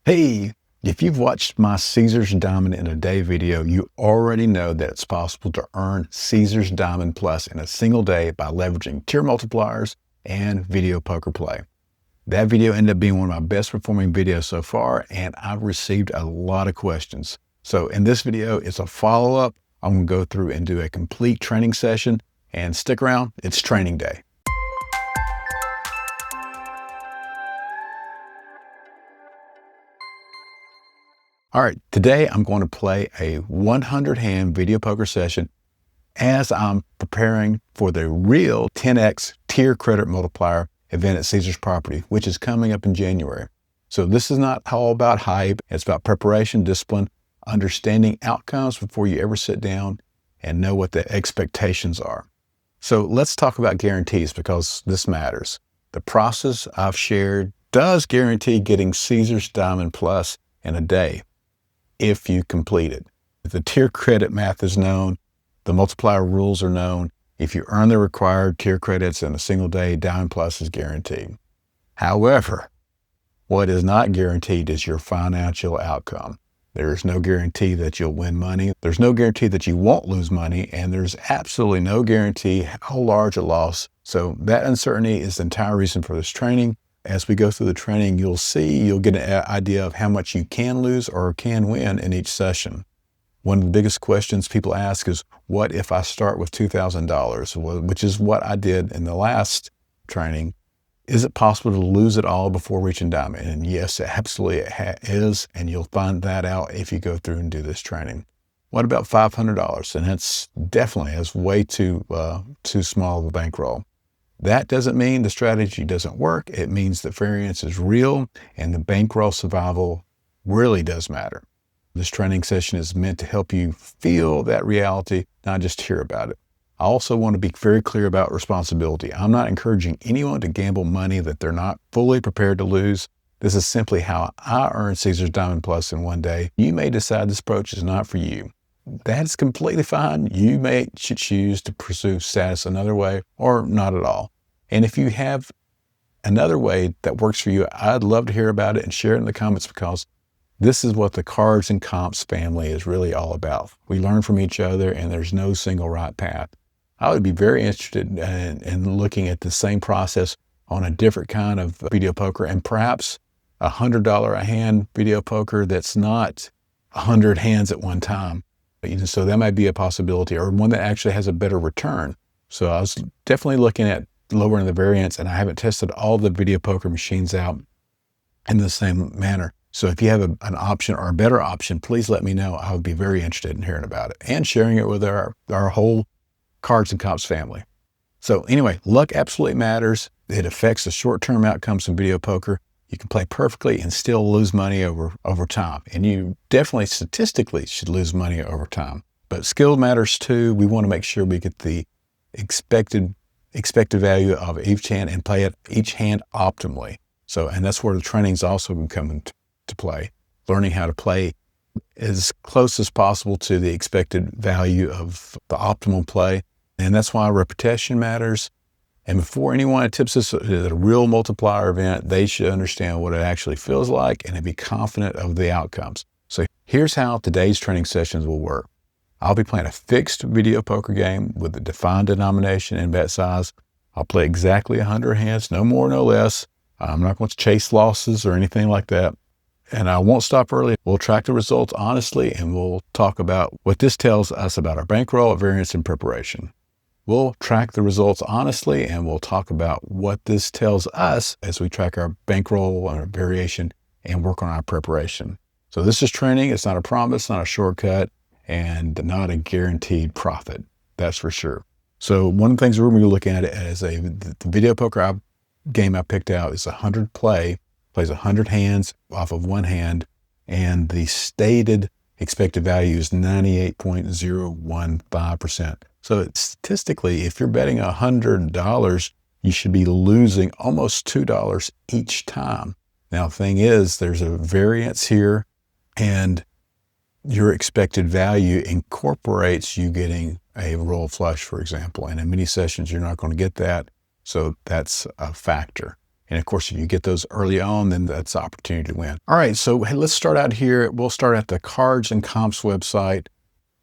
Hey, if you've watched my Caesar's Diamond in a Day video, you already know that it's possible to earn Caesar's Diamond Plus in a single day by leveraging tier multipliers and video poker play. That video ended up being one of my best performing videos so far, and I've received a lot of questions. So in this video, it's a follow-up. I'm going to go through and do a complete training session, and stick around, it's training day. All right, today I'm going to play a 100-hand video poker session as I'm preparing for the real 10x tier credit multiplier event at Caesar's Property, which is coming up in January. So this is not all about hype. It's about preparation, discipline, understanding outcomes before you ever sit down and know what the expectations are. So let's talk about guarantees because this matters. The process I've shared does guarantee getting Caesar's Diamond Plus in a day if you complete it. The tier credit math is known. The multiplier rules are known. If you earn the required tier credits in a single day, Diamond Plus is guaranteed. However, what is not guaranteed is your financial outcome. There is no guarantee that you'll win money. There's no guarantee that you won't lose money, and there's absolutely no guarantee how large a loss. So that uncertainty is the entire reason for this training. As we go through the training, you'll get an idea of how much you can lose or can win in each session. One of the biggest questions people ask is, what if I start with $2,000, which is what I did in the last training? Is it possible to lose it all before reaching diamond? And yes, it absolutely is, and you'll find that out if you go through and do this training. What about $500? And that's way too small of a bankroll. That doesn't mean the strategy doesn't work. It means that variance is real and the bankroll survival really does matter. This training session is meant to help you feel that reality, not just hear about it. I also want to be very clear about responsibility. I'm not encouraging anyone to gamble money that they're not fully prepared to lose. This is simply how I earned Caesar's Diamond Plus in one day. You may decide this approach is not for you. That's completely fine. You may choose to pursue status another way or not at all. And if you have another way that works for you, I'd love to hear about it and share it in the comments because this is what the Cards and Comps family is really all about. We learn from each other and there's no single right path. I would be very interested in looking at the same process on a different kind of video poker and perhaps $100 a hand video poker that's not 100 hands at one time. So that might be a possibility, or one that actually has a better return. So I was definitely looking at lowering the variance, and I haven't tested all the video poker machines out in the same manner. So if you have an option or a better option, please let me know. I would be very interested in hearing about it and sharing it with our whole Cards and Comps family. So anyway, luck absolutely matters. It affects the short-term outcomes in video poker. You can play perfectly and still lose money over time. And you definitely statistically should lose money over time. But skill matters too. We want to make sure we get the expected value of each hand and play it each hand optimally. So, and that's where the training's also going to come into play. Learning how to play as close as possible to the expected value of the optimal play. And that's why repetition matters. And before anyone attempts this at a real multiplier event, they should understand what it actually feels like and be confident of the outcomes. So here's how today's training sessions will work. I'll be playing a fixed video poker game with a defined denomination and bet size. I'll play exactly 100 hands, no more, no less. I'm not going to chase losses or anything like that. And I won't stop early. We'll track the results honestly, and we'll talk about what this tells us about our bankroll, variance, and preparation. We'll track the results honestly, and we'll talk about what this tells us as we track our bankroll and our variation and work on our preparation. So this is training. It's not a promise, not a shortcut, and not a guaranteed profit. That's for sure. So one of the things we're going to be looking at as the video poker game I picked out is 100 play, plays 100 hands off of one hand, and the stated expected value is 98.015%. So statistically, if you're betting $100, you should be losing almost $2 each time. Now, the thing is, there's a variance here, and your expected value incorporates you getting a roll flush, for example. And in many sessions, you're not going to get that. So that's a factor. And of course, if you get those early on, then that's the opportunity to win. All right, so hey, let's start out here. We'll start at the Cards and Comps website.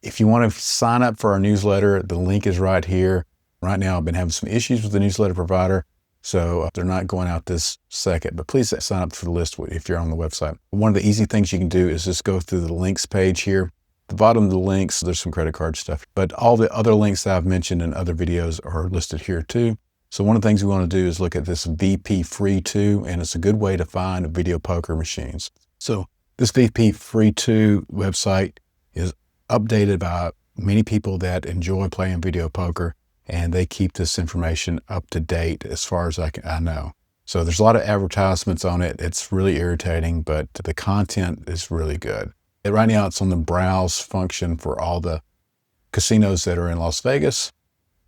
If you want to sign up for our newsletter, the link is right here. Right now, I've been having some issues with the newsletter provider, so they're not going out this second, but please sign up for the list if you're on the website. One of the easy things you can do is just go through the links page here. At the bottom of the links, there's some credit card stuff, but all the other links that I've mentioned in other videos are listed here too. So one of the things we want to do is look at this VP Free 2, and it's a good way to find video poker machines. So this VP Free 2 website is updated by many people that enjoy playing video poker, and they keep this information up to date as far as I know. So there's a lot of advertisements on it. It's really irritating, but the content is really good. And right now it's on the browse function for all the casinos that are in Las Vegas.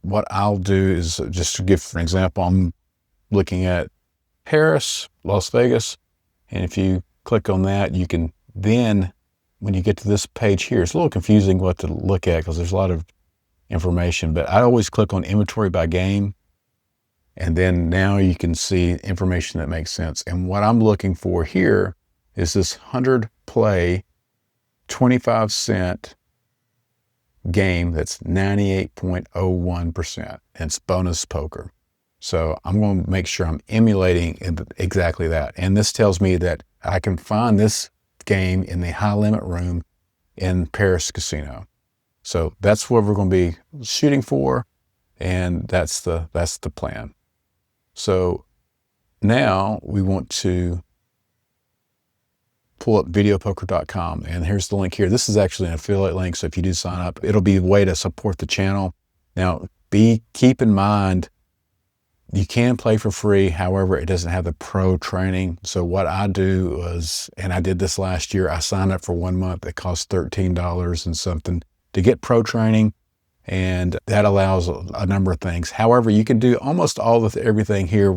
What I'll do is, just to give an example, I'm looking at Paris, Las Vegas, and if you click on that, you can then, when you get to this page here, it's a little confusing what to look at because there's a lot of information, but I always click on inventory by game, and then now you can see information that makes sense. And what I'm looking for here is this 100 play, 25-cent game that's 98.01%. It's bonus poker. So I'm going to make sure I'm emulating exactly that. And this tells me that I can find this game in the high limit room in Paris Casino. So that's what we're going to be shooting for. And that's the plan. So now we want to pull up videopoker.com, and here's the link here. This is actually an affiliate link, so if you do sign up, it'll be a way to support the channel. Now, keep in mind, you can play for free. However, it doesn't have the pro training. So what I do was, and I did this last year, I signed up for 1 month. It cost $13 and something to get pro training, and that allows a number of things. However, you can do almost everything here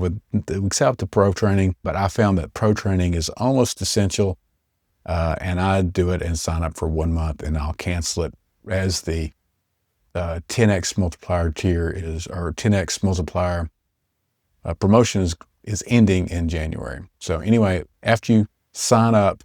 except the pro training, but I found that pro training is almost essential. And I do it and sign up for 1 month, and I'll cancel it as the 10x multiplier tier or 10x multiplier promotion is ending in January. So anyway, after you sign up,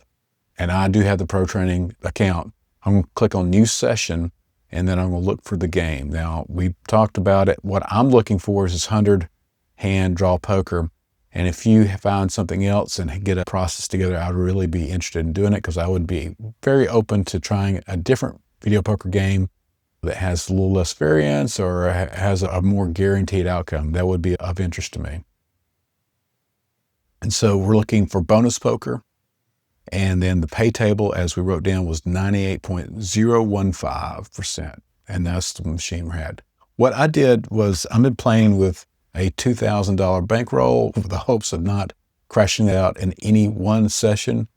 and I do have the pro training account, I'm going to click on new session, and then I'm going to look for the game. Now, we talked about it. What I'm looking for is this 100 hand draw poker. And if you find something else and get a process together, I'd really be interested in doing it, because I would be very open to trying a different video poker game that has a little less variance or has a more guaranteed outcome. That would be of interest to me. And so we're looking for bonus poker. And then the pay table, as we wrote down, was 98.015%. And that's the machine we had. What I did was, I've been playing with a $2,000 bankroll with the hopes of not crashing out in any one session.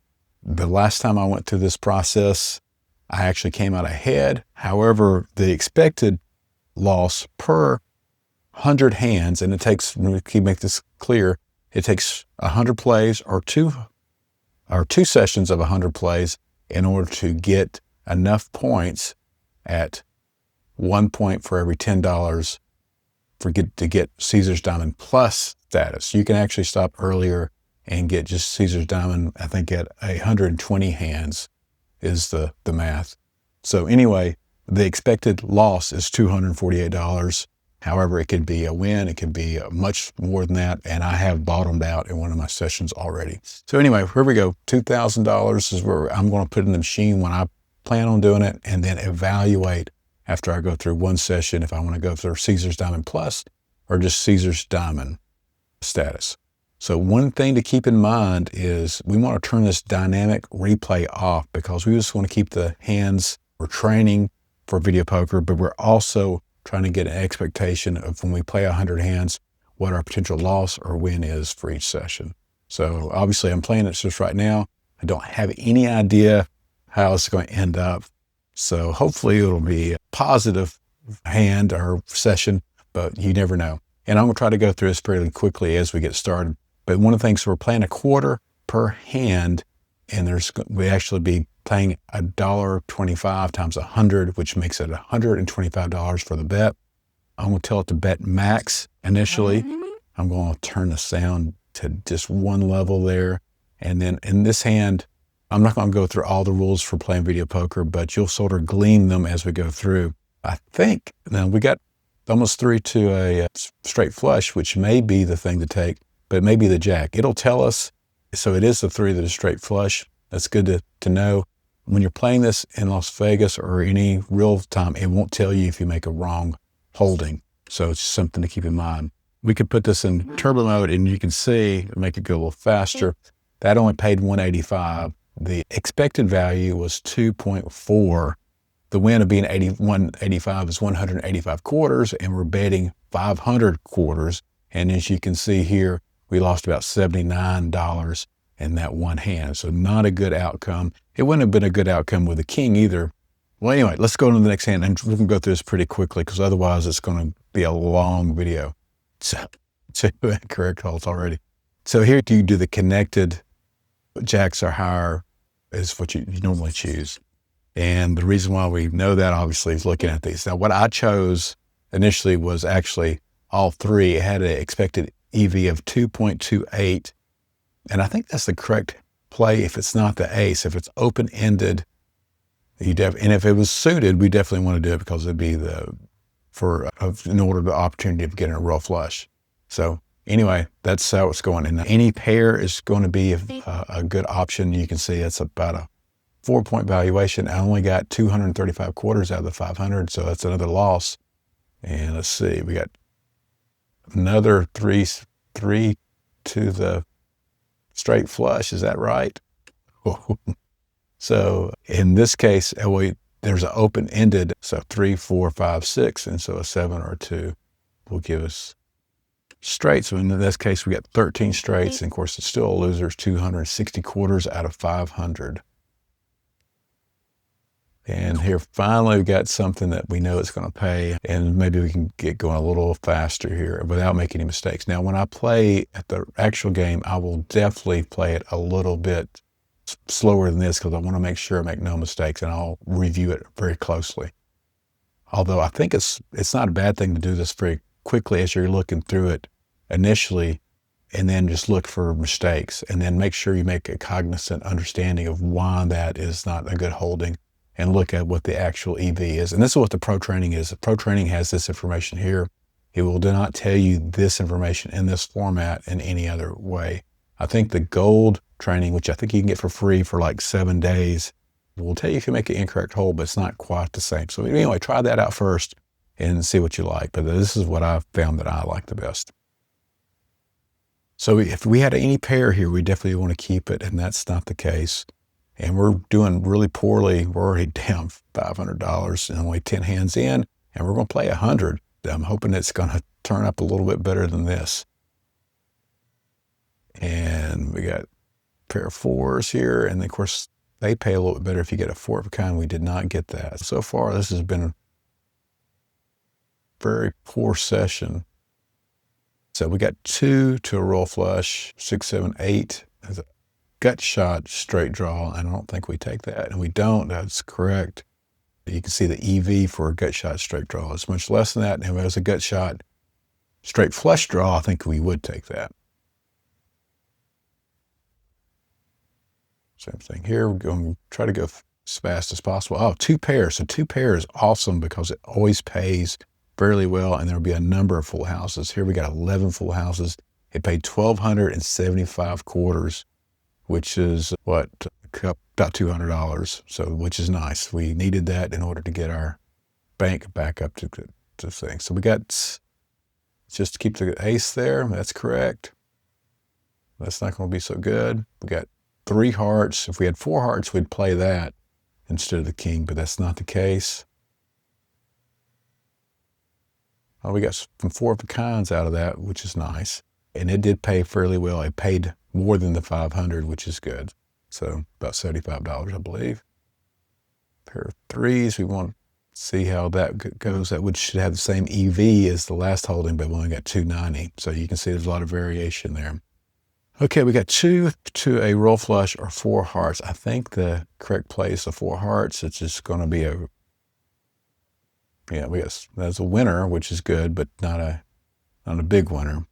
The last time I went through this process, I actually came out ahead. However, the expected loss per 100 hands, and it takes, let me make this clear, it takes 100 plays or two sessions of 100 plays in order to get enough points at 1 point for every $10 to get Caesar's Diamond Plus status. You can actually stop earlier and get just Caesar's Diamond, I think at 120 hands is the math. So anyway, the expected loss is $248. However, it could be a win, it could be much more than that, and I have bottomed out in one of my sessions already. So anyway, here we go. $2,000 is where I'm going to put in the machine when I plan on doing it, and then evaluate after I go through one session if I want to go through Caesar's Diamond Plus or just Caesar's Diamond status. So one thing to keep in mind is we want to turn this dynamic replay off, because we just want to keep the hands, we're training for video poker, but we're also trying to get an expectation of when we play 100 hands, what our potential loss or win is for each session. So obviously I'm playing it just right now. I don't have any idea how it's going to end up. So hopefully it'll be a positive hand or session, but you never know. And I'm going to try to go through this fairly quickly as we get started. But one of the things, we're playing a quarter per hand, and we actually be playing $1.25 times 100, which makes it $125 for the bet. I'm going to tell it to bet max initially. I'm going to turn the sound to just one level there. And then in this hand, I'm not going to go through all the rules for playing video poker, but you'll sort of glean them as we go through. I think now we got almost 3 to a straight flush, which may be the thing to take, but it may be the jack. It'll tell us. So it is the 3 that is straight flush. That's good to know. When you're playing this in Las Vegas or any real time, it won't tell you if you make a wrong holding. So it's something to keep in mind. We could put this in turbo mode and you can see, make it go a little faster. That only paid 185. The expected value was 2.4. The win of being 185 is 185 quarters, and we're betting 500 quarters. And as you can see here, we lost about $79 in that one hand. So not a good outcome. It wouldn't have been a good outcome with the king either. Well, anyway, let's go to the next hand, and we can go through this pretty quickly because otherwise it's going to be a long video. So, 2 incorrect holds already. So here you do the connected jacks or higher is what you normally choose. And the reason why we know that obviously is looking at these. Now what I chose initially was actually all 3. It had an expected EV of 2.28. And I think that's the correct play if it's not the ace. If it's open-ended, and if it was suited, we definitely want to do it because it'd be in order of the opportunity of getting a real flush. So anyway, that's how it's going. And any pair is going to be a good option. You can see it's about a 4-point valuation. I only got 235 quarters out of the 500, so that's another loss. And let's see, we got another 3 to the straight flush. Is that right? So in this case, there's an open-ended, so 3, 4, 5, 6, and so a 7 or a 2 will give us straight. So in this case, we got 13 straights, and of course, it's still a loser. It's 260 quarters out of 500. And here finally we got something that we know it's going to pay, and maybe we can get going a little faster here without making any mistakes. Now, when I play at the actual game, I will definitely play it a little bit slower than this because I want to make sure I make no mistakes, and I'll review it very closely. Although I think it's not a bad thing to do this very quickly as you're looking through it initially, and then just look for mistakes, and then make sure you make a cognizant understanding of why that is not a good holding, and look at what the actual EV is. And this is what the pro training is. The pro training has this information here. It will not tell you this information in this format in any other way. I think the gold training, which I think you can get for free for like 7 days, will tell you if you make an incorrect hold, but it's not quite the same. So anyway, try that out first and see what you like. But this is what I've found that I like the best. So if we had any pair here, we definitely want to keep it, and that's not the case. And we're doing really poorly. We're already down $500 and only 10 hands in, and we're going to play 100. I'm hoping it's going to turn up a little bit better than this. And we got a pair of 4s here, and of course, they pay a little bit better if you get a 4 of a kind. We did not get that. So far, this has been a very poor session. So we got 2 to a roll flush, 6, 7, 8. There's a gut shot straight draw, and I don't think we take that. And we don't. That's correct. You can see the EV for a gut shot straight draw is much less than that. And if it was a gut shot straight flush draw, I think we would take that. Same thing here. We're going to try to go as fast as possible. Oh, 2 pairs. So 2 pairs is awesome because it always pays fairly well, and there'll be a number of full houses. Here we got 11 full houses. It paid 1,275 quarters, which is what, about $200. So, which is nice. We needed that in order to get our bank back up to things. So we got, just to keep the ace there. That's correct. That's not going to be so good. We got 3 hearts. If we had 4 hearts, we'd play that instead of the king, but that's not the case. Oh, we got some 4 of a kinds out of that, which is nice. And it did pay fairly well. It paid more than the 500, which is good. So about $75, I believe. Pair of 3s. We want to see how that goes. That should have the same EV as the last holding, but we only got 290. So you can see there's a lot of variation there. Okay, we got 2 to a roll flush or 4 hearts. I think the correct play is the 4 hearts. It's just going to be that's a winner, which is good, but not a big winner.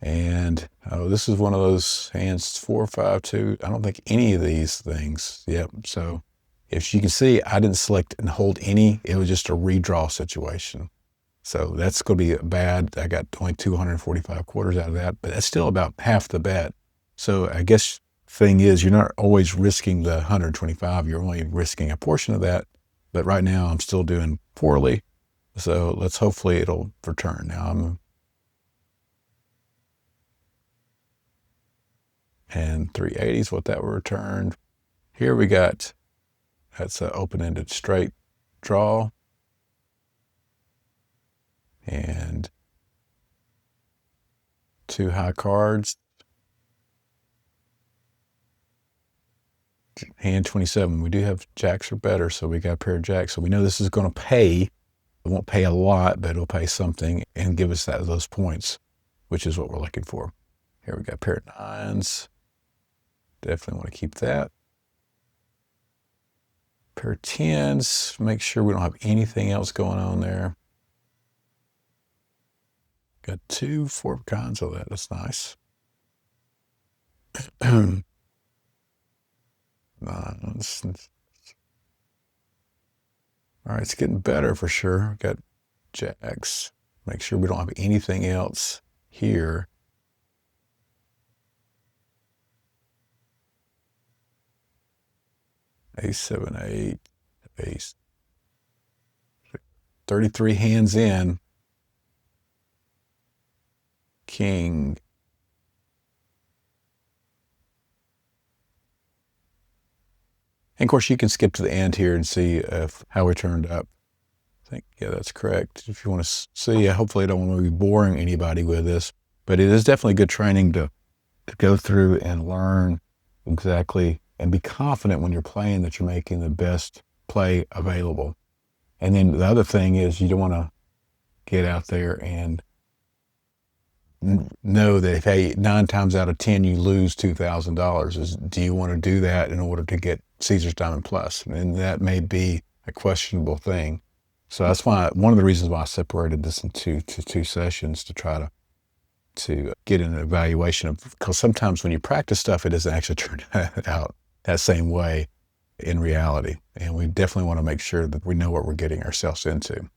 And this is one of those hands, 4, 5, 2. I don't think any of these things. Yep. So if you can see, I didn't select and hold any. It was just a redraw situation. So that's going to be bad. I got only 245 quarters out of that, but that's still about half the bet. So I guess thing is, you're not always risking the 125. You're only risking a portion of that. But right now I'm still doing poorly. So let's hopefully it'll return. Now and 380 is what that will return. Here we got, that's an open-ended straight draw. And 2 high cards. Hand 27, we do have jacks or better, so we got a pair of jacks. So we know this is going to pay. It won't pay a lot, but it'll pay something and give us those points, which is what we're looking for. Here we got a pair of 9s. Definitely want to keep that. Pair of 10s. Make sure we don't have anything else going on there. Got 2 4 of kinds of that. That's nice. 9s. All right, it's getting better for sure. Got jacks. Make sure we don't have anything else here. Ace, 7, 8, ace. 33 hands in. King. And of course, you can skip to the end here and see how we turned up. I think, yeah, that's correct. If you want to see, hopefully I don't want to be boring anybody with this, but it is definitely good training to go through and learn exactly and be confident when you're playing that you're making the best play available. And then the other thing is you don't want to get out there and know that if, hey, 9 times out of 10 you lose $2,000, do you want to do that in order to get Caesar's Diamond Plus? And that may be a questionable thing. So that's why one of the reasons why I separated this into two sessions to try to get an evaluation of, because sometimes when you practice stuff, it doesn't actually turn out that same way in reality. And we definitely want to make sure that we know what we're getting ourselves into.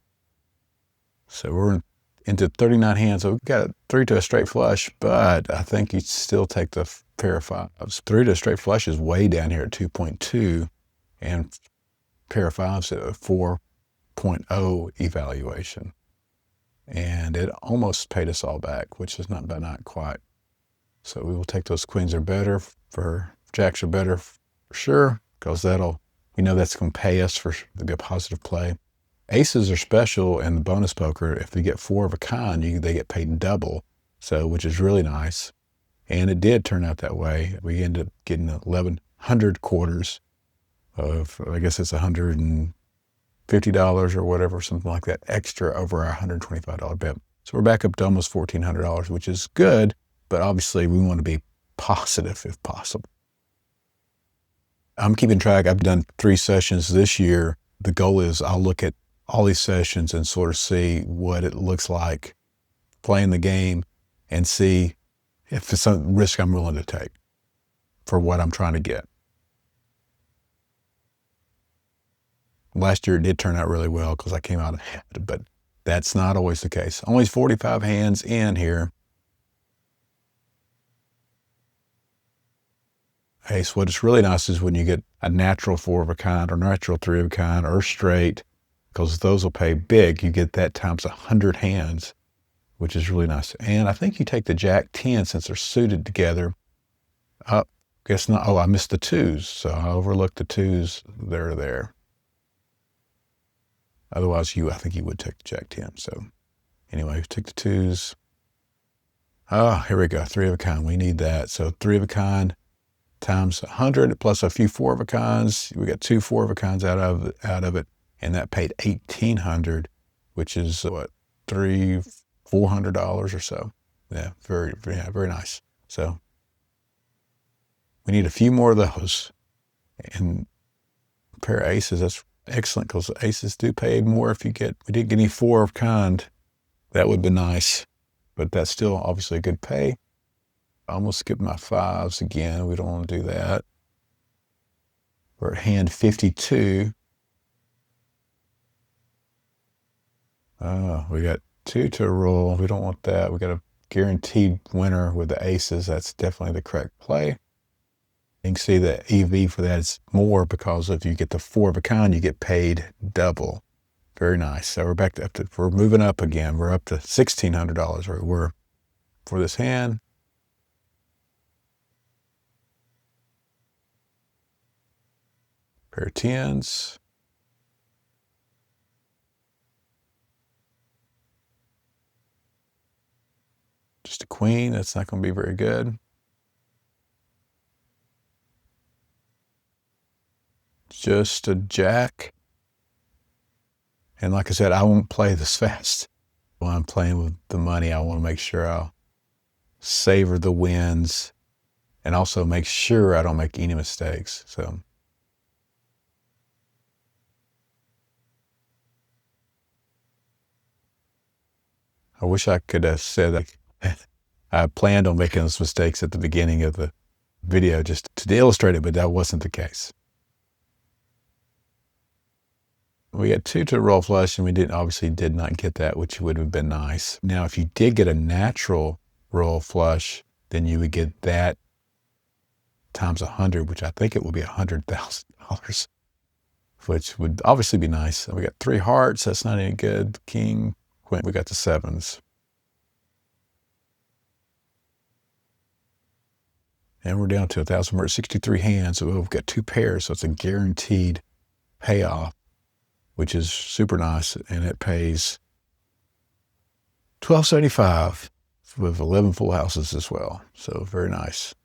So we're into 39 hands. So we've got 3 to a straight flush, but I think you still take the pair of 5s. 3 to a straight flush is way down here at 2.2, and pair of 5s at a 4.0 evaluation. And it almost paid us all back, which is not quite. So we will take those queens are better, for jacks are better for sure, because we know that's going to pay us for to be a positive play. Aces are special in the bonus poker. If they get 4 of a kind, they get paid double, so which is really nice. And it did turn out that way. We ended up getting 1,100 quarters of, I guess it's $150 or whatever, something like that, extra over our $125 bet. So we're back up to almost $1,400, which is good, but obviously we want to be positive if possible. I'm keeping track. I've done 3 sessions this year. The goal is I'll look at all these sessions and sort of see what it looks like playing the game and see if it's some risk I'm willing to take for what I'm trying to get. Last year it did turn out really well because I came out ahead, but that's not always the case. Only 45 hands in here. Hey, so what's really nice is when you get a natural 4 of a kind or natural 3 of a kind or straight, because those will pay big. You get that times 100 hands, which is really nice. And I think you take the Jack 10 since they're suited together. Guess not. Oh, I missed the 2s, so I overlooked the 2s. They're there. Otherwise, I think you would take the Jack 10. So anyway, take the 2s. Oh, here we go. 3 of a kind. We need that. So 3 of a kind times 100 plus a few 4 of a kinds. We got 2 4 of a kinds out of it. And that paid $1,800, which is what, $400 or so. Yeah, very nice. So we need a few more of those. And a pair of aces, that's excellent, because aces do pay more if we didn't get any 4 of kind. That would be nice. but that's still obviously a good pay. I almost skipped my fives again. We don't want to do that. We're at hand 52. We got 2 to roll. We don't want that. We got a guaranteed winner with the aces. That's definitely the correct play. You can see the EV for that is more because if you get the 4 of a kind, you get paid double. Very nice. So we're back to we're moving up again. We're up to $1,600 where we were for this hand. Pair of tens. Just a queen. That's not going to be very good. Just a jack. And like I said, I won't play this fast. When I'm playing with the money, I want to make sure I'll savor the wins and also make sure I don't make any mistakes. So I wish I could have said that I planned on making those mistakes at the beginning of the video just to illustrate it, but that wasn't the case. We got 2 to roll flush, and we obviously did not get that, which would have been nice. Now, if you did get a natural roll flush, then you would get that times 100, which I think it will be $100,000, which would obviously be nice. We got 3 hearts. That's not any good. King, queen. We got the sevens. And we're down to 1,000. We're at 63 hands. So we've got 2 pairs. So it's a guaranteed payoff, which is super nice. And it pays $1,275 with 11 full houses as well. So very nice.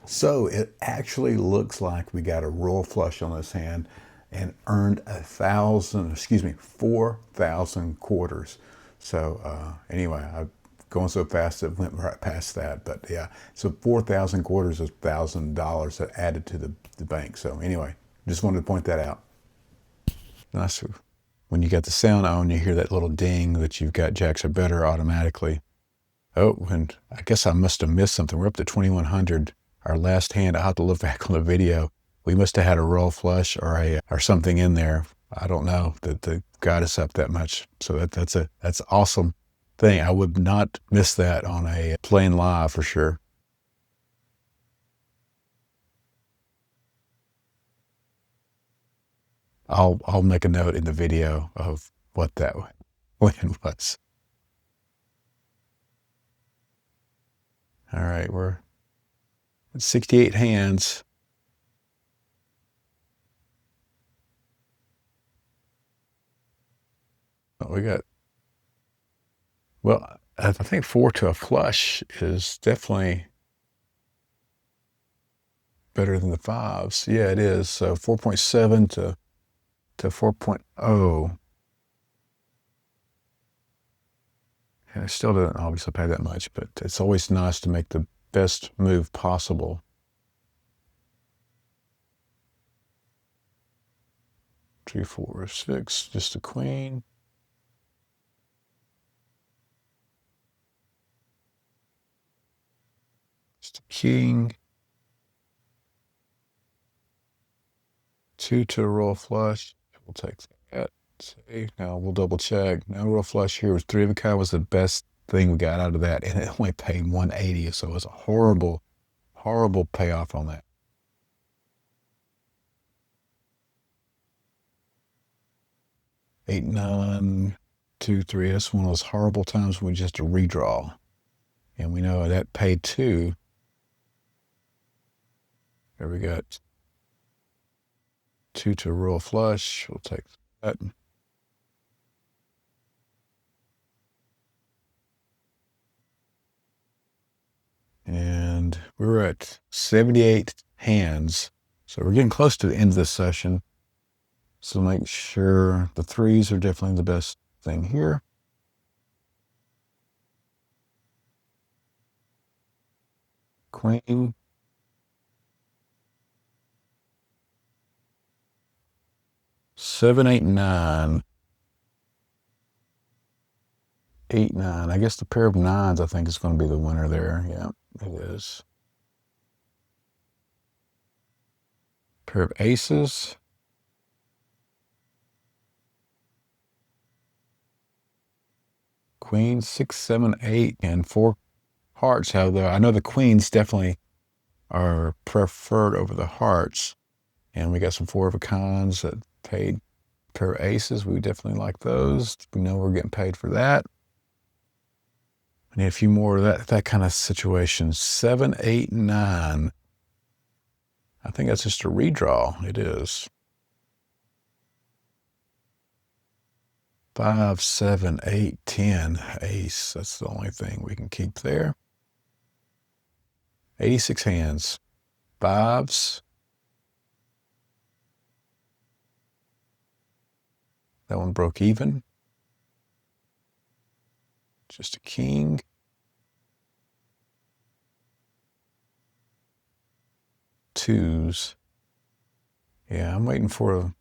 So it actually looks like we got a royal flush on this hand and earned 4,000 quarters. So anyway, I'm going so fast it went right past that. But yeah, so 4,000 quarters is $1,000 that added to the bank. So anyway, just wanted to point that out. Nice. When you got the sound on, you hear that little ding that you've got jacks or better automatically. Oh, and I guess I must have missed something. We're up to 2,100. Our last hand, I'll have to look back on the video. We must have had a royal flush or something in there. I don't know that got us up that much. So that's awesome thing. I would not miss that on a playing live for sure. I'll make a note in the video of what that win was. All right, we're at 68 hands. We got, well, I think 4 to a flush is definitely better than the fives. Yeah, it is. So 4.7 to 4.0. And it still doesn't obviously pay that much, but it's always nice to make the best move possible. 3, 4, 6, just a queen. Just a king. 2 to a royal flush. We'll take that. See, now we'll double check. No royal flush here. Was 3 of a kind was the best thing we got out of that, and it only paid 180. So it was a horrible, horrible payoff on that. 8, 9, 2, 3. That's one of those horrible times when we just a redraw. And we know that paid 2. There we got 2 to a royal flush. We'll take that. And we're at 78 hands. So we're getting close to the end of this session. So make sure the threes are definitely the best thing here. Queen. 7, 8, 9. 8, 9. I guess the pair of nines, I think, is going to be the winner there. Yeah, it is. Pair of aces. Queen, 6, 7, 8, and 4 hearts. Although I know the queens definitely are preferred over the hearts. And we got some 4 of a kinds that paid. Pair of aces, we definitely like those. We know we're getting paid for that. I need a few more of that kind of situation. 7, 8, 9. I think that's just a redraw. It is. 5, 7, 8, 10. Ace. That's the only thing we can keep there. 86 hands. Fives. That one broke even. Just a king. Twos. Yeah, I'm waiting for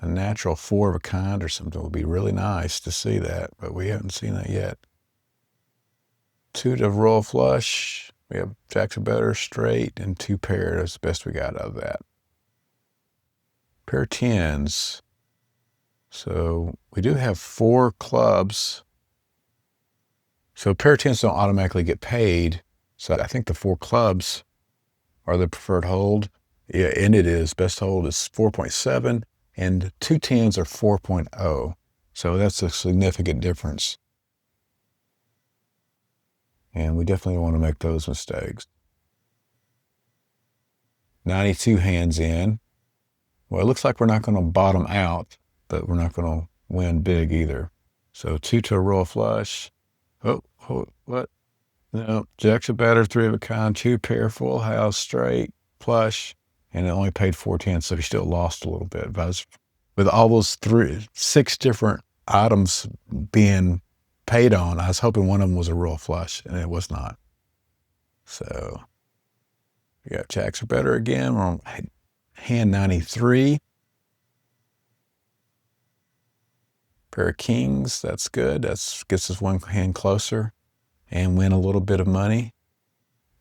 a natural 4 of a kind or something. It would be really nice to see that, but we haven't seen that yet. 2 to royal flush. We have jacks or better, straight, and 2 pair. That's the best we got out of that. Pair of tens. So we do have 4 clubs. So pair of tens don't automatically get paid. So I think the 4 clubs are the preferred hold. Yeah, and it is. Best hold is 4.7, and 2 tens are 4.0. So that's a significant difference. And we definitely don't want to make those mistakes. 92 hands in. Well, it looks like we're not going to bottom out, but we're not going to win big either. So 2 to a royal flush. Oh, what? No, jacks are better, 3 of a kind, 2 pair, full house, straight, flush, and it only paid 4 tens, so he still lost a little bit. But with all those 6 different items being paid on, I was hoping one of them was a royal flush, and it was not. So we got jacks are better again. We're on hand 93. Pair of kings, that's good. That gets us 1 hand closer and win a little bit of money.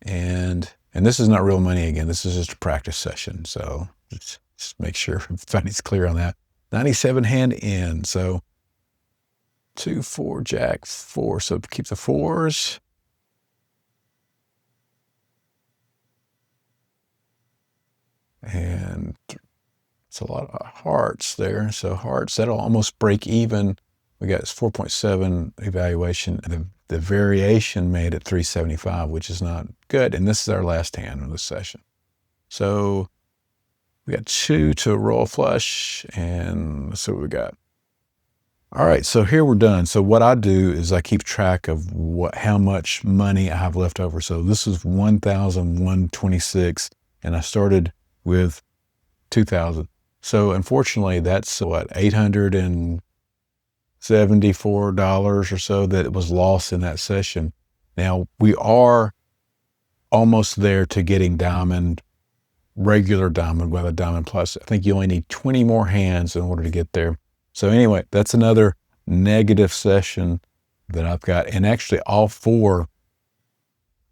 And this is not real money again. This is just a practice session. So just make sure everybody's clear on that. 97 hand in. So 2, 4, jack, 4. So keep the 4s. And it's a lot of hearts there. So hearts, that'll almost break even. We got 4.7 evaluation. The variation made at 375, which is not good. And this is our last hand of this session. So we got 2 to a royal flush, and let's see what we got. All right, so here we're done. So what I do is I keep track of how much money I have left over. So this is 1,126, and I started with 2,000. So unfortunately, that's what, $874 or so that was lost in that session. Now we are almost there to getting diamond, regular diamond with a diamond plus. I think you only need 20 more hands in order to get there. So anyway, that's another negative session that I've got. And actually all 4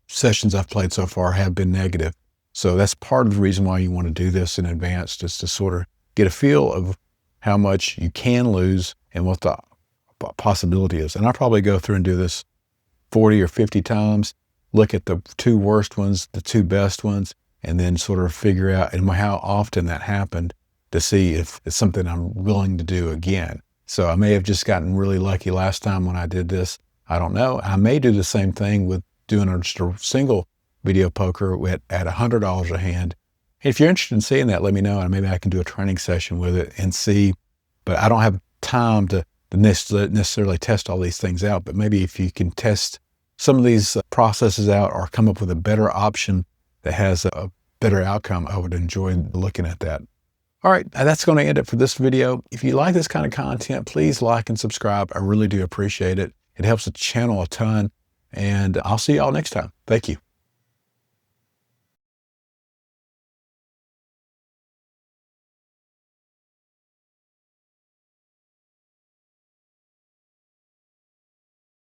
sessions I've played so far have been negative. So that's part of the reason why you want to do this in advance, just to sort of get a feel of how much you can lose and what the possibility is. And I'll probably go through and do this 40 or 50 times, look at the 2 worst ones, the 2 best ones, and then sort of figure out and how often that happened to see if it's something I'm willing to do again. So I may have just gotten really lucky last time when I did this. I don't know. I may do the same thing with doing just a single video poker at $100 a hand. If you're interested in seeing that, let me know, and maybe I can do a training session with it and see. But I don't have time to necessarily test all these things out. But maybe if you can test some of these processes out or come up with a better option that has a better outcome, I would enjoy looking at that. All right, that's going to end it for this video. If you like this kind of content, please like and subscribe. I really do appreciate it. It helps the channel a ton. And I'll see y'all next time. Thank you.